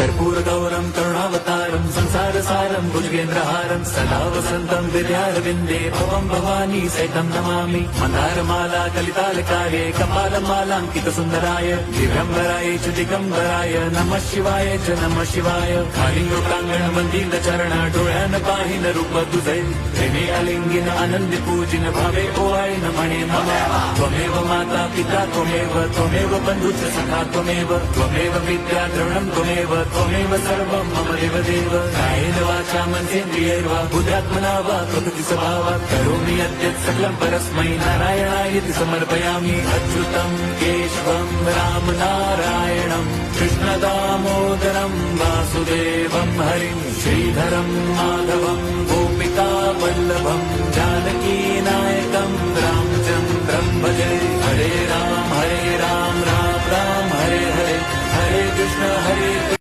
कर्पूरगौरं करुणावतारं संसारसारं भुजगेन्द्रहारं सदा वसन्तं विद्यारविन्दे भवं भवानी सहितं नमामि। मन्दारमाला कलितालकाये कपालमालाङ्कितसुन्दराय दिगम्बराय च दिगम्बराय नमः शिवाय च नमः शिवाय। कालिङ्गोटाङ्गण मन्दिरचरण डोळ्यान पाहिन रूप तुझे प्रेमे अलिंगिन आनंदी पूजिन भावे ओवाळीन म्हणे मम त्वमेव माता पिता त्वमेव बन्धुश्च सखा त्वमेव विद्या द्रविणं त्वमेव सर्वं मम देवदेव। कायेन वाचा मनसेन्द्रियैर्वा बुद्ध्यात्मना वा प्रकृति स्वभावात् करोमि यद्यत् सकलं परस्मै नारायणायति समर्पयामि। अच्युतं केशवं राम नारायणं कृष्णदामोदरं वासुदेवं हरिं श्रीधरं माधवं गोपिका वल्लभं जानकी नायकं रामचन्द्रं भजे। हरे राम राम राम हरे हरे हरे कृष्ण हरे